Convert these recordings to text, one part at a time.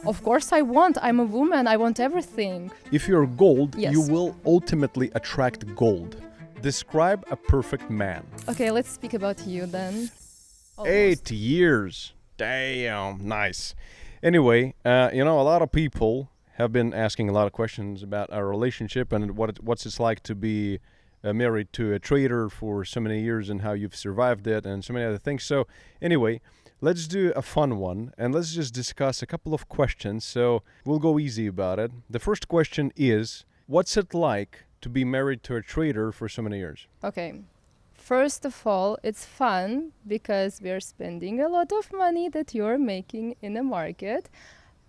Of course I want. I'm a woman. I want everything. If you're gold, Yes. you will ultimately attract gold. Describe a perfect man. Okay, let's speak about you then. 8 years. Damn, nice. Anyway, a lot of people have been asking a lot of questions about our relationship and what's it's like to be married to a trader for so many years and how you've survived it and so many other things. So anyway, let's do a fun one and let's just discuss a couple of questions. So we'll go easy about it. The first question is, what's it like to be married to a trader for so many years? Okay. First of all, it's fun because we are spending a lot of money that you're making in the market.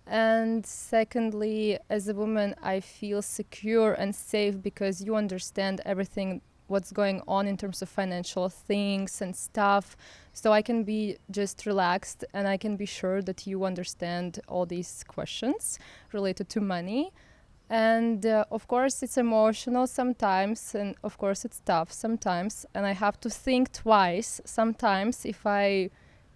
And secondly, as a woman, I feel secure and safe because you understand everything what's going on in terms of financial things and stuff. So I can be just relaxed and I can be sure that you understand all these questions related to money. And of course, it's emotional sometimes, and of course, it's tough sometimes. And I have to think twice sometimes if I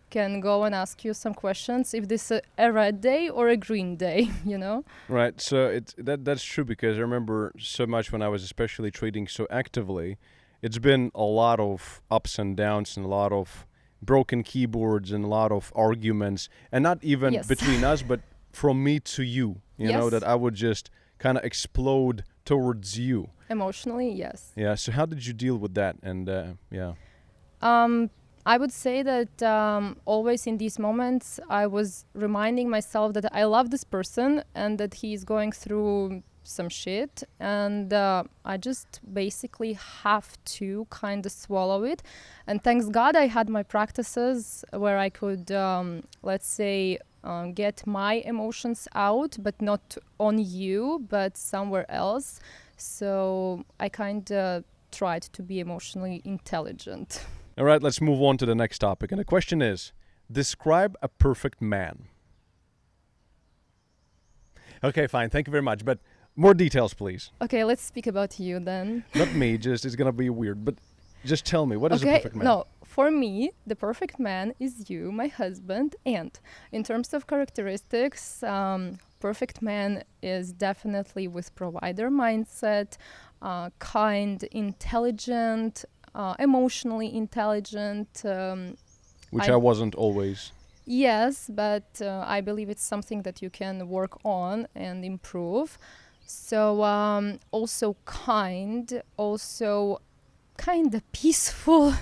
can go and ask you some questions, if this is a red day or a green day, you know? Right. So that's true because I remember so much when I was especially trading so actively. It's been a lot of ups and downs and a lot of broken keyboards and a lot of arguments, and not even Yes. between us, but from me to you. You know, Yes. that I would just kind of explode towards you. Emotionally, yes. Yeah. So how did you deal with that? And yeah. I would say that always in these moments, I was reminding myself that I love this person and that he's going through some shit. And I just basically have to kind of swallow it. And thanks God I had my practices where I could, let's say, get my emotions out, but not on you, but somewhere else. So I kind of tried to be emotionally intelligent. All right, let's move on to the next topic. And the question is, describe a perfect man. Okay, fine. Thank you very much. But more details, please. Okay, let's speak about you then. Not me, just it's going to be weird. But just tell me, what is a perfect man? No, for me, the perfect man is you, my husband. And in terms of characteristics, perfect man is definitely with provider mindset, kind, intelligent, emotionally intelligent. Which I wasn't always. Yes, but I believe it's something that you can work on and improve. So also kind, also kind of peaceful,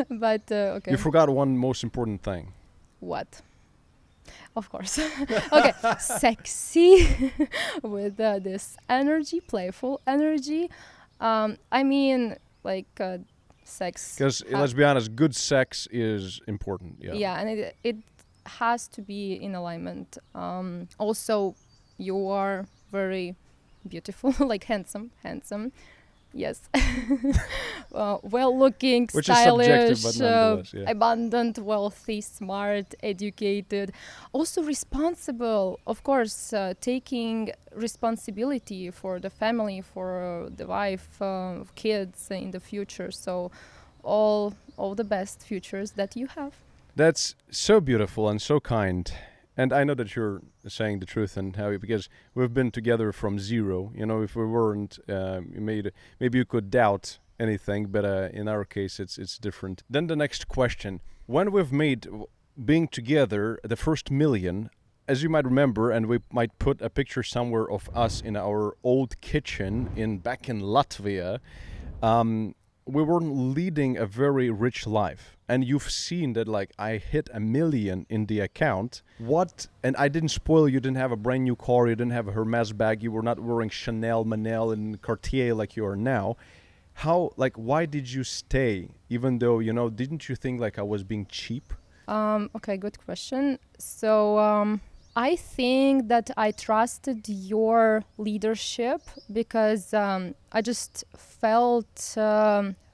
but okay. You forgot one most important thing. What? Of course. Okay, sexy with this energy, playful energy. I mean, like sex. Because let's be honest, good sex is important. Yeah. Yeah, and it has to be in alignment. Also, you are very beautiful, like handsome. Yes. Well-looking, Which stylish, is subjective, but nonetheless, yeah. abundant, wealthy, smart, educated. Also responsible, of course, taking responsibility for the family, for the wife, kids in the future. So all the best futures that you have. That's so beautiful and so kind. And I know that you're saying the truth and how, because we've been together from zero. You know, if we weren't, maybe you could doubt anything, but in our case, it's different. Then the next question: when we've made being together the first million, as you might remember, and we might put a picture somewhere of us in our old kitchen back in Latvia. We were leading a very rich life, and you've seen that, like, I hit 1 million in the account. And I didn't spoil you, didn't have a brand new car, you didn't have a Hermes bag, you were not wearing Chanel, Manel, and Cartier like you are now. Why did you stay, even though, didn't you think like I was being cheap? Okay, good question. So I think that I trusted your leadership because I just felt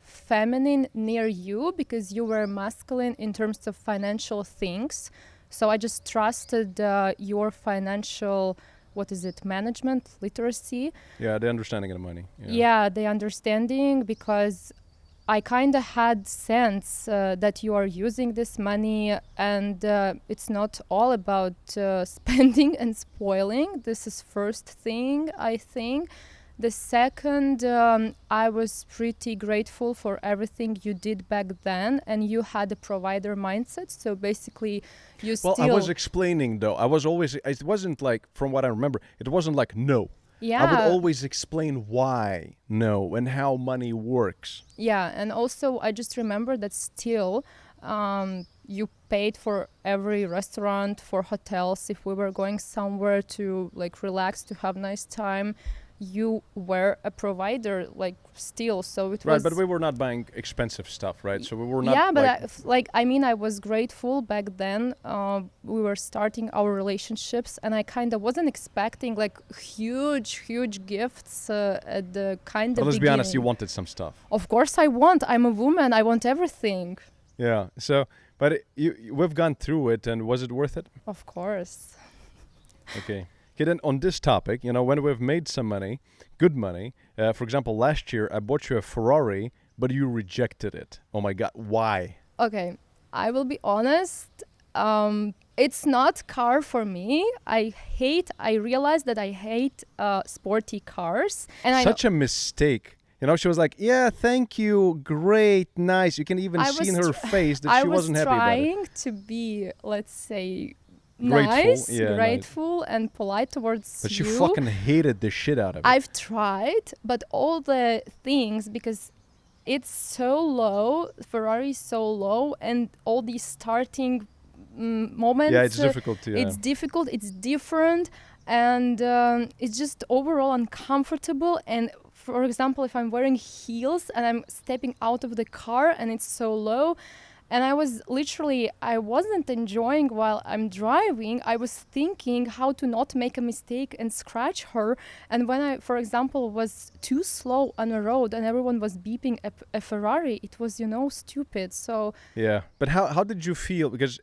feminine near you because you were masculine in terms of financial things. So I just trusted your financial, management, literacy. Yeah, the understanding of the money. Yeah, the understanding, because I kind of had sense that you are using this money, and it's not all about spending and spoiling. This is first thing, I think. The second, I was pretty grateful for everything you did back then, and you had a provider mindset. So basically, you Well, still... I was explaining though. I was always. It wasn't like, from what I remember, it wasn't like no. Yeah. I would always explain why no and how money works. Yeah, and also I just remember that still you paid for every restaurant, for hotels. If we were going somewhere to like relax, to have nice time, you were a provider, like still. So it Right, was... but we were not buying expensive stuff, right? So we were not. Yeah, but like, I mean, I was grateful back then. We were starting our relationships, and I kind of wasn't expecting like huge gifts at the kind but of let's be honest, you beginning. wanted some stuff. Of course I want. I'm a woman. I want everything. Yeah. So, but we've gone through it, and was it worth it? Of course. Okay. Okay, then on this topic, you know, when we've made some money, good money, for example, last year I bought you a Ferrari, but you rejected it. Oh my God, why? Okay, I will be honest. It's not car for me. I realized that I hate sporty cars. And Such a mistake. You know, she was like, yeah, thank you, great, nice. You can even see in her face that she wasn't happy about it. I was trying to be, let's say, Grateful, grateful and polite towards But you. she fucking hated the shit out of it. I've tried, but all the things, because it's so low, Ferrari is so low, and all these starting moments. Yeah, it's difficult to. It's difficult. It's different, and it's just overall uncomfortable. And for example, if I'm wearing heels and I'm stepping out of the car and it's so low. And I wasn't enjoying while I'm driving. I was thinking how to not make a mistake and scratch her. And when I, for example, was too slow on a road and everyone was beeping a Ferrari, it was, stupid. So yeah, but how did you feel? Because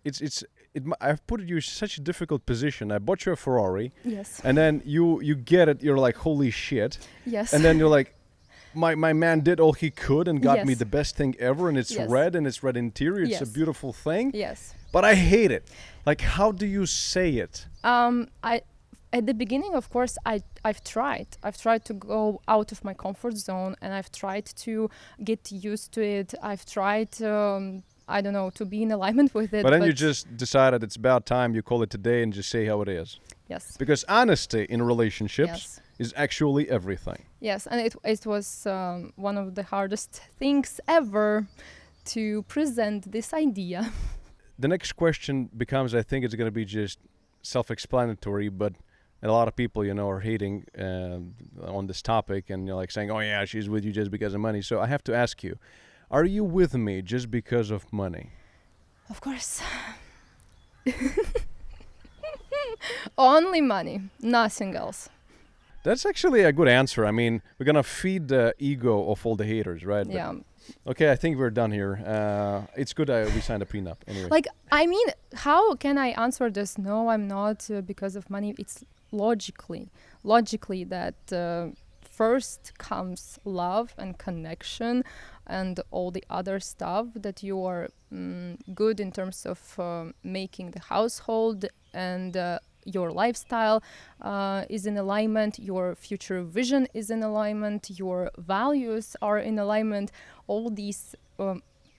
I've put you in such a difficult position. I bought you a Ferrari. Yes. And then you get it. You're like, holy shit. Yes. And then you're like, My man did all he could and got Yes. me the best thing ever, and it's Yes. red and it's red interior. It's a Yes. beautiful thing. Yes. But I hate it. Like, how do you say it? At the beginning, of course, I've tried. I've tried to go out of my comfort zone, and I've tried to get used to it. I've tried, I don't know, to be in alignment with it. But then you just decided it's about time you call it today and just say how it is. Yes. Because honesty in relationships Yes. is actually everything. Yes, and it was one of the hardest things ever to present this idea. The next question becomes, I think it's going to be just self-explanatory, but a lot of people, are hating on this topic and like saying, oh yeah, she's with you just because of money. So I have to ask you, are you with me just because of money? Of course. Only money, nothing else. That's actually a good answer. I mean, we're going to feed the ego of all the haters, right? But, Yeah. okay, I think we're done here. It's good we signed a prenup anyway. Like, I mean, how can I answer this? No, I'm not because of money. It's logically that first comes love and connection and all the other stuff that you are good in terms of making the household and your lifestyle is in alignment, your future vision is in alignment, your values are in alignment, all these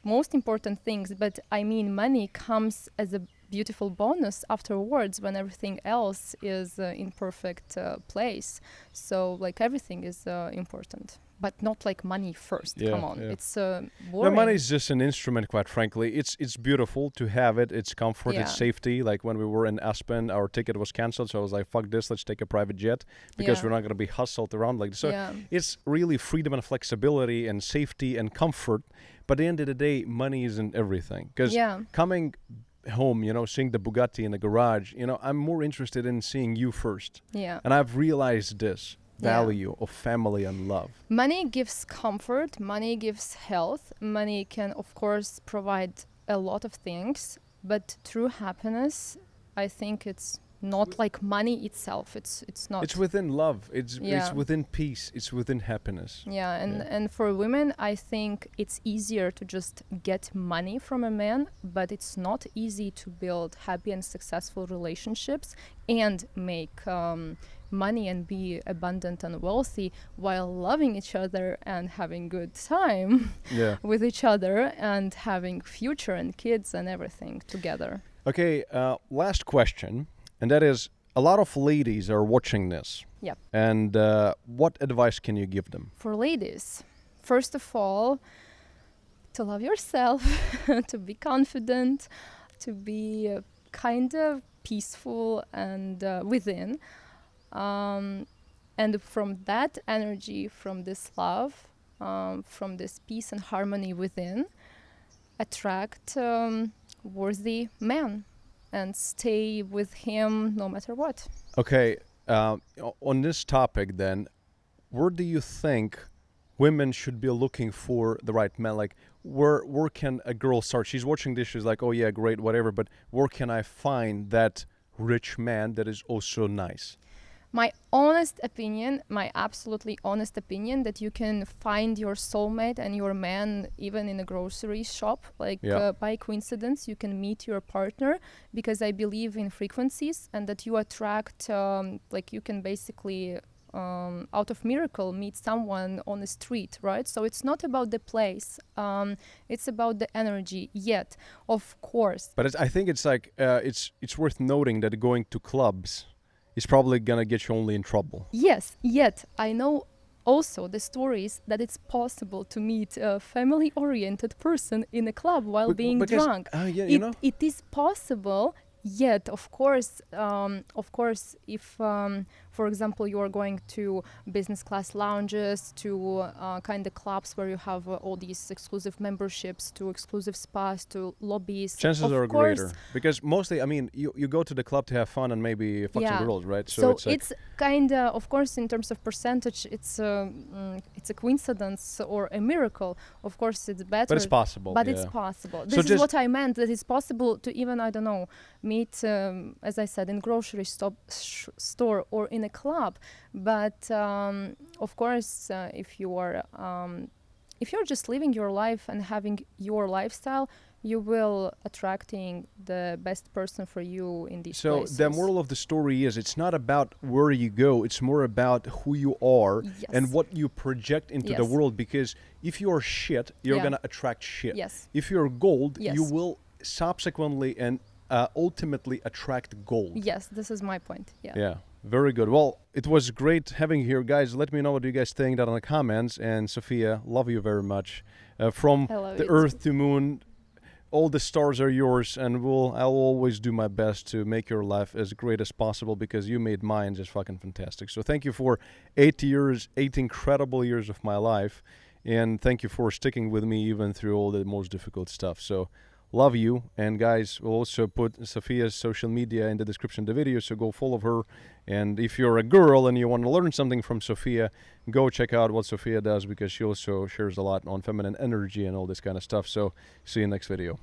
most important things. But I mean, money comes as a beautiful bonus afterwards when everything else is in perfect place. So like everything is important, but not like money first. Yeah, Come on, yeah. it's No, boring. money is just an instrument, quite frankly. It's beautiful to have it. It's comfort. Yeah. It's safety. Like when we were in Aspen, our ticket was canceled, so I was like, "Fuck this! Let's take a private jet," because Yeah. we're not gonna be hustled around like this. So Yeah. it's really freedom and flexibility and safety and comfort. But at the end of the day, money isn't everything. Because Yeah. coming home, seeing the Bugatti in the garage, I'm more interested in seeing you first. Yeah. And I've realized this Yeah. value of family and love. Money gives comfort, money gives health, money can of course provide a lot of things, but true happiness, I think it's not like money itself. It's not. It's within love. It's Yeah. within peace. It's within happiness. Yeah, Yeah. and for women, I think it's easier to just get money from a man, but it's not easy to build happy and successful relationships and make money and be abundant and wealthy while loving each other and having good time Yeah. with each other and having future and kids and everything together. Okay. Last question, and that is: a lot of ladies are watching this. Yep. And what advice can you give them? For ladies, first of all, to love yourself, to be confident, to be kind of peaceful and within. And from that energy, from this love, from this peace and harmony within, attract worthy man and stay with him no matter what. Okay. On this topic, then, where do you think women should be looking for the right man? Like, where can a girl start? She's watching this. She's like, oh yeah, great, whatever. But where can I find that rich man that is also nice? My honest opinion, my absolutely honest opinion, that you can find your soulmate and your man even in a grocery shop. Like Yeah. by coincidence, you can meet your partner, because I believe in frequencies and that you attract, like you can basically out of miracle meet someone on the street, right? So it's not about the place, it's about the energy. Yet, of course, But I think it's like it's worth noting that going to clubs is probably gonna get you only in trouble. yes, yet I know also the stories that it's possible to meet a family-oriented person in a club while being drunk. Yeah, you know. It is possible. Yet, of course, if, for example, you are going to business class lounges, to kind of clubs where you have all these exclusive memberships, to exclusive spas, to lobbies. Chances of are course, greater because mostly, I mean, you go to the club to have fun and maybe fuck some Yeah. girls, right? So it's like, it's kind of course, in terms of percentage, it's a coincidence or a miracle. Of course, it's better. but it's possible. But yeah. it's possible. So This is just- what I meant. That it's possible to even, I don't know, meet, as I said, in grocery store or in a club. But of course, if you're just living your life and having your lifestyle, you will attracting the best person for you in these So places. the moral of the story is it's not about where you go, it's more about who you are Yes. and what you project into the Yes. world, because if you're shit, you're Yeah. going to attract shit. Yes. If you're gold, you Yes. will subsequently and ultimately attract gold. Yes, this is my point. Yeah. Yeah, very good. Well, it was great having you here, guys. Let me know what you guys think down in the comments. And Sofia, love you very much. From I love the you Earth to Moon, all the stars are yours, and I'll always do my best to make your life as great as possible, because you made mine just fucking fantastic. So thank you for 8 incredible years of my life, and thank you for sticking with me even through all the most difficult stuff. So love you. And guys, we'll also put Sofia's social media in the description of the video, so go follow her. And if you're a girl and you want to learn something from Sofia, go check out what Sofia does, because she also shares a lot on feminine energy and all this kind of stuff. So see you next video.